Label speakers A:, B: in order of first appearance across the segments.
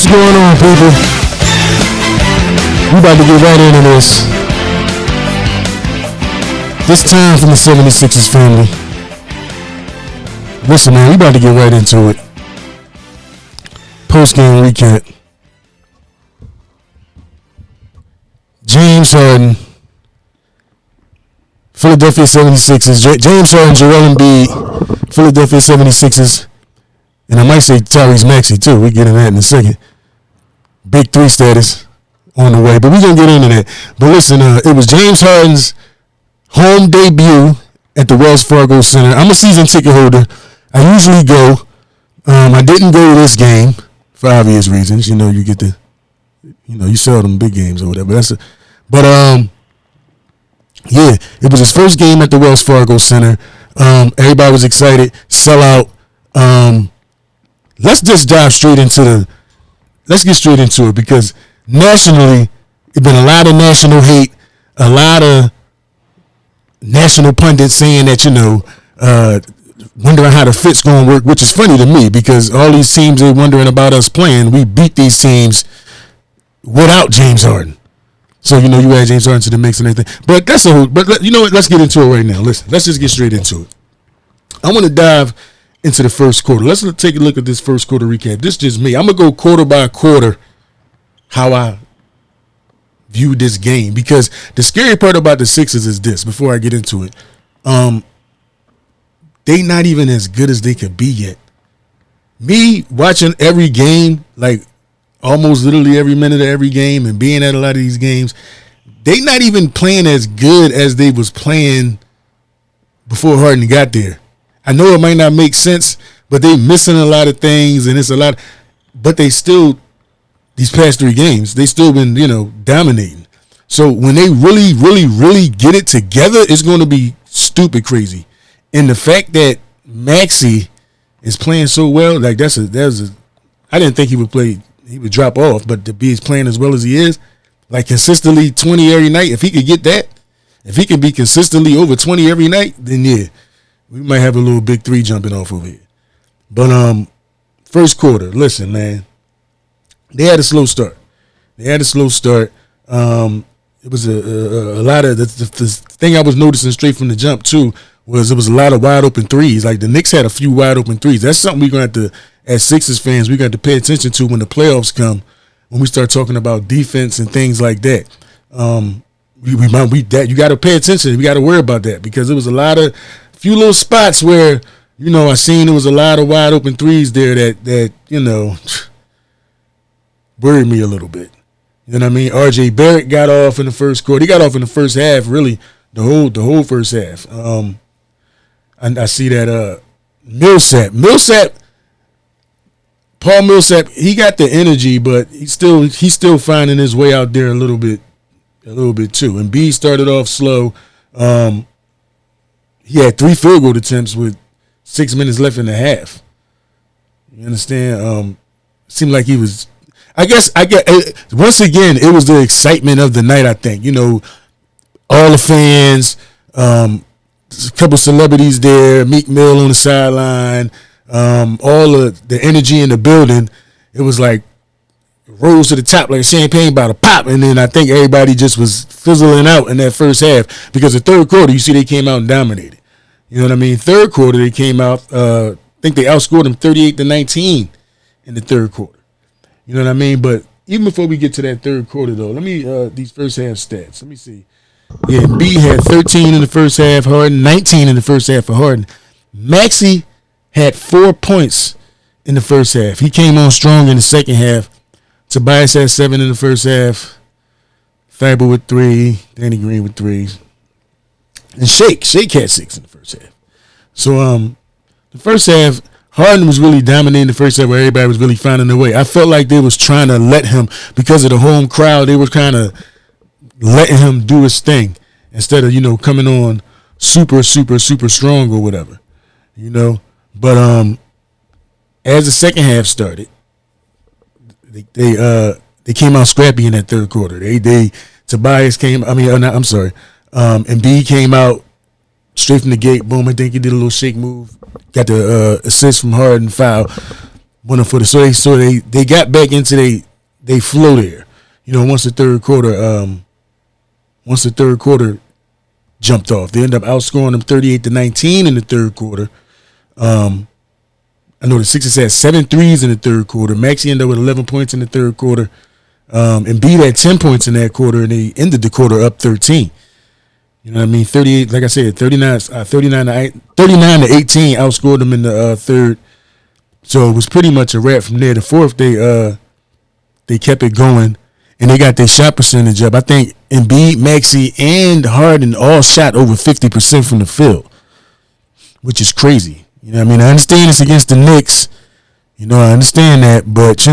A: What's going on, people? We about to get right into this. This time from the 76ers family. Listen, man, we about to get right into it. Post-game recap. James Harden, Philadelphia 76ers. James Harden, Joel Embiid, Philadelphia 76ers. And I might say Tyrese Maxey, too. We'll get into that in a second. Big three status on the way. But we're going to get into that. But listen, it was James Harden's home debut at the Wells Fargo Center. I'm a season ticket holder. I usually go. I didn't go to this game for obvious reasons. You know, you get the, you sell them big games or whatever. Yeah, it was his first game at the Wells Fargo Center. Everybody was excited. Sell out. Let's just dive straight into let's get straight into it, because nationally, it's been a lot of national hate, a lot of national pundits saying that, wondering how the fit's going to work, which is funny to me, because all these teams are wondering about us playing. We beat these teams without James Harden. So, you add James Harden to the mix and everything. But you know what? Let's get into it right now. Listen, let's just get straight into it. I want to dive into the first quarter. Let's take a look at this first quarter recap. This is just me. I'm going to go quarter by quarter how I viewed this game, because the scary part about the Sixers is this, before I get into it. They not even as good as they could be yet. Me watching every game, like almost literally every minute of every game, and being at a lot of these games, they not even playing as good as they was playing before Harden got there. I know it might not make sense, but they missing a lot of things, and it's a lot. But they still, these past three games, they still been, dominating. So when they really, really, really get it together, it's going to be stupid crazy. And the fact that Maxey is playing so well, like I didn't think he would drop off, but to be playing as well as he is, like consistently 20 every night, if he could get that, if he could be consistently over 20 every night, then yeah, we might have a little big three jumping off over here. But first quarter, listen, man, they had a slow start. It was a lot of the thing I was noticing straight from the jump too was it was a lot of wide open threes. Like the Knicks had a few wide open threes. That's something we're going to have to, as Sixers fans, we got to pay attention to when the playoffs come, when we start talking about defense and things like that. You got to pay attention. We got to worry about that, because it was a few little spots where, I seen there was a lot of wide open threes there that worried me a little bit. You know what I mean? R.J. Barrett got off in the first quarter. He got off in the first half, really, the whole first half. I see that Paul Millsap, he got the energy, but he's still finding his way out there a little bit too. And B started off slow. He had 3 field goal attempts with 6 minutes left in the half. You understand? Seemed like he was. I guess once again, it was the excitement of the night. I think all the fans, a couple celebrities there, Meek Mill on the sideline, all of the energy in the building. It was like rose to the top like a champagne bottle, pop, and then I think everybody just was fizzling out in that first half, because the third quarter, you see, they came out and dominated. You know what I mean? Third quarter, they came out. I think they outscored them 38-19 in the third quarter. You know what I mean? But even before we get to that third quarter, though, let me these first half stats. Let me see. Yeah, B had 13 in the first half. Harden 19 in the first half for Harden. Maxey had 4 points in the first half. He came on strong in the second half. Tobias had 7 in the first half. Faber with 3. Danny Green with 3. And Shake had 6 in the first half. So the first half, Harden was really dominating the first half, where everybody was really finding their way. I felt like they was trying to let him, because of the home crowd, they were kind of letting him do his thing instead of, coming on super, super, super strong or whatever, But as the second half started, they came out scrappy in that third quarter. Tobias came. Embiid came out straight from the gate. Boom! I think he did a little shake move. Got the assist from Harden, foul. for the they got back into they flow there. Once the third quarter jumped off, they ended up outscoring them 38-19 in the third quarter. I know the Sixers had 7 threes in the third quarter. Maxey ended up with 11 points in the third quarter. Embiid had 10 points in that quarter, and they ended the quarter up 13. You know what I mean? 38, like I said, 39 to 18 outscored them in the third. So it was pretty much a wrap from there. The fourth, they kept it going, and they got their shot percentage up. I think Embiid, Maxey, and Harden all shot over 50% from the field, which is crazy. You know what I mean? I understand it's against the Knicks. I understand that, but,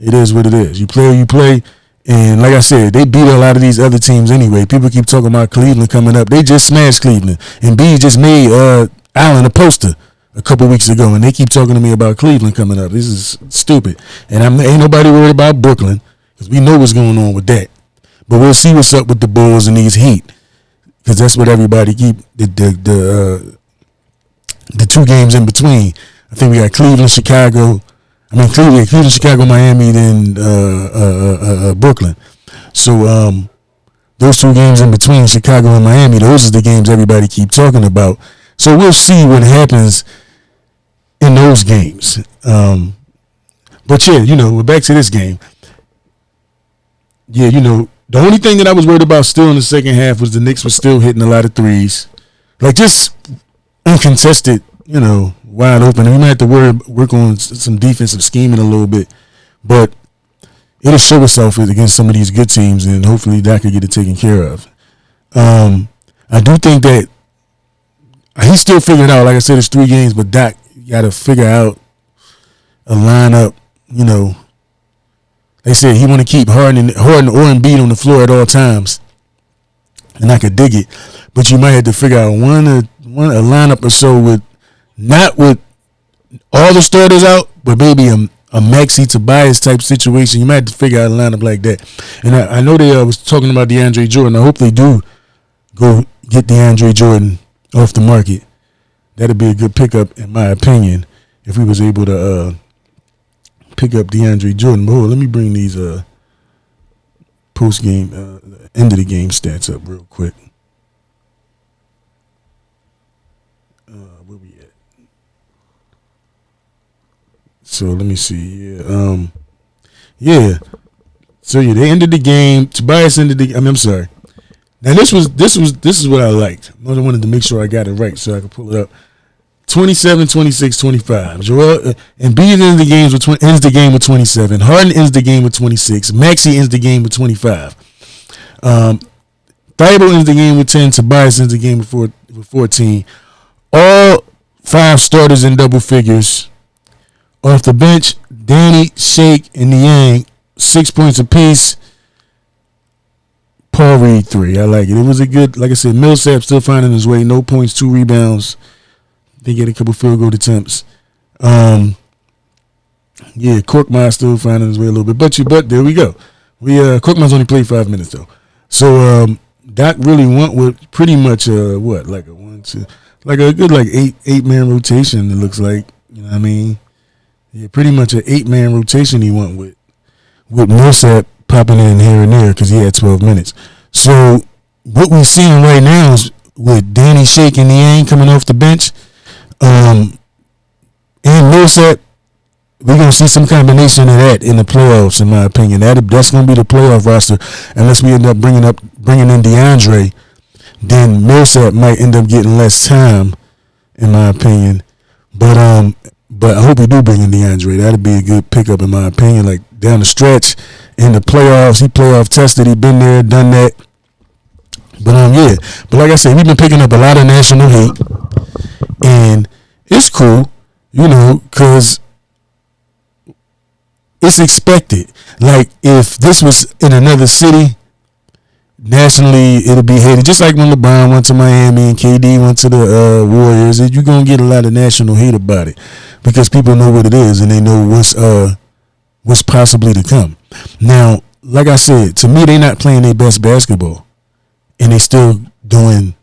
A: it is what it is. You play. And like I said, they beat a lot of these other teams anyway. People keep talking about Cleveland coming up. They just smashed Cleveland. And B just made Allen a poster a couple weeks ago, and they keep talking to me about Cleveland coming up. This is stupid. And ain't nobody worried about Brooklyn because we know what's going on with that. But we'll see what's up with the Bulls and these Heat because that's what everybody keep the 2 games in between. I think we got Cleveland, Chicago, Chicago, Miami, then Brooklyn. So those 2 games in between Chicago and Miami, those are the games everybody keep talking about. So we'll see what happens in those games. But yeah, we're back to this game. Yeah, the only thing that I was worried about still in the second half was the Knicks were still hitting a lot of threes. Like just uncontested, wide open. And we might have to work on some defensive scheming a little bit. But it'll show itself against some of these good teams, and hopefully Doc can get it taken care of. I do think that he's still figuring out. Like I said, it's 3 games, but Doc got to figure out a lineup. They said he want to keep Harden or Embiid on the floor at all times, and I could dig it. But you might have to figure out a lineup or so with not with all the starters out, but maybe a Maxey Tobias type situation. You might have to figure out a lineup like that. And I know they was talking about DeAndre Jordan. I hope they do go get DeAndre Jordan off the market. That'd be a good pickup, in my opinion, if we was able to pick up DeAndre Jordan. But let me bring these post-game, end of the game stats up real quick. Where we at? So let me see. Yeah. So yeah, they ended the game. Tobias ended the. I'm sorry. Now this is what I liked. I wanted to make sure I got it right so I could pull it up. 27, 26, 25. Embiid ends the game with 27. Harden ends the game with 26. Maxey ends the game with 25. Thibault ends the game with 10. Tobias ends the game with 14. All 5 starters in double figures. Off the bench, Danny, Shake, and Niang, 6 points apiece. Paul Reed 3. I like it. It was a good, like I said, Millsap still finding his way. No points, 2 rebounds. They get a couple field goal attempts. Korkmaz still finding his way a little bit. But there we go. Korkmaz only played 5 minutes though. So Doc really went with pretty much a good 8-man rotation. It looks like, you know what I mean. Yeah, pretty much an 8-man rotation he went with Millsap popping in here and there because he had 12 minutes. So what we're seeing right now is with Danny, Shake, and Niang coming off the bench, and Millsap, we're going to see some combination of that in the playoffs, in my opinion. That's going to be the playoff roster unless we end up bringing in DeAndre. Then Millsap might end up getting less time, in my opinion. But I hope we do bring in DeAndre. That'd be a good pickup, in my opinion. Like down the stretch in the playoffs, he playoff tested. He been there, done that. But But like I said, we've been picking up a lot of national hate, and it's cool, because it's expected. Like if this was in another city, nationally it'll be hated. Just like when LeBron went to Miami and KD went to the Warriors, you're gonna get a lot of national hate about it because people know what it is and they know what's possibly to come. Now, like I said, to me, they're not playing their best basketball, and they still doing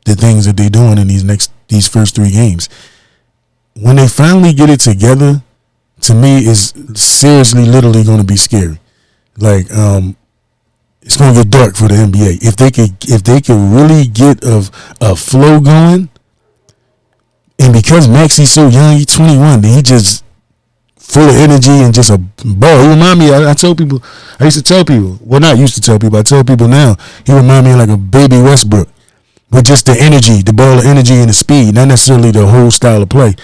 A: the things that they're doing in these first 3 games. When they finally get it together to me is seriously, literally going to be scary. Like, it's going to get dark for the NBA if they could really get a flow going. And because Maxi's so young, he's 21, he just full of energy and just a ball. He remind me. I used to tell people. Well, not used to tell people. I tell people now. He remind me of like a baby Westbrook with just the energy, the ball of energy and the speed, not necessarily the whole style of play.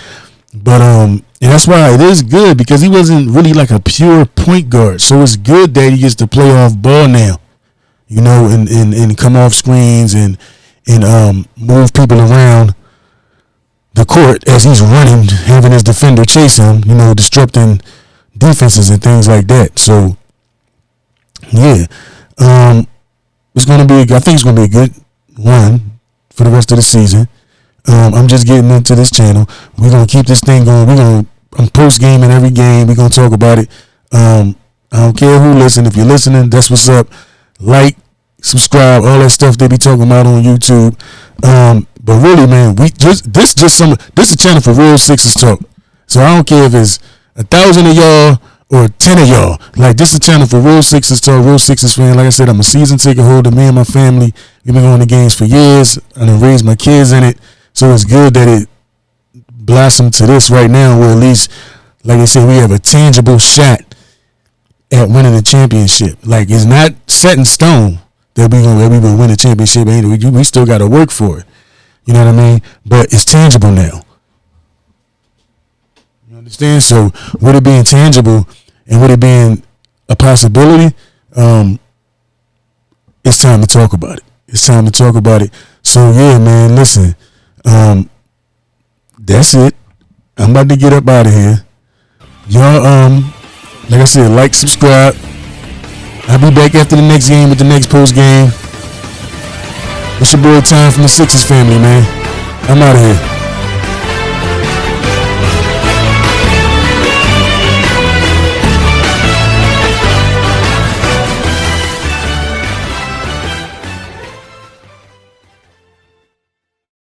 A: But and that's why it is good because he wasn't really like a pure point guard. So it's good that he gets to play off ball now, and come off screens and move people around the court as he's running, having his defender chase him, disrupting defenses and things like that. So yeah, it's gonna be. I think it's gonna be a good run for the rest of the season. I'm just getting into this channel. We're gonna keep this thing going. I'm post gaming every game. We're gonna talk about it. I don't care who listen. If you're listening, that's what's up. Like, subscribe, all that stuff they be talking about on YouTube. But really, man, this is a channel for real Sixers talk. So I don't care if it's 1,000 of y'all or 10 of y'all. Like, this is a channel for real Sixers talk, real Sixers fan. Like I said, I'm a season ticket holder. Me and my family, we've been going to games for years. I done raised my kids in it. So it's good that it blossomed to this right now, where at least, like I said, we have a tangible shot at winning the championship. Like, it's not set in stone that we will win the championship. We still got to work for it. You know what I mean? But it's tangible now. You understand? So with it being tangible and with it being a possibility, it's time to talk about it. It's time to talk about it. So yeah, man, listen. That's it. I'm about to get up out of here. Y'all, like I said, like, subscribe. I'll be back after the next game with the next post game. It's your boy Time from the Sixers family, man. I'm out of here.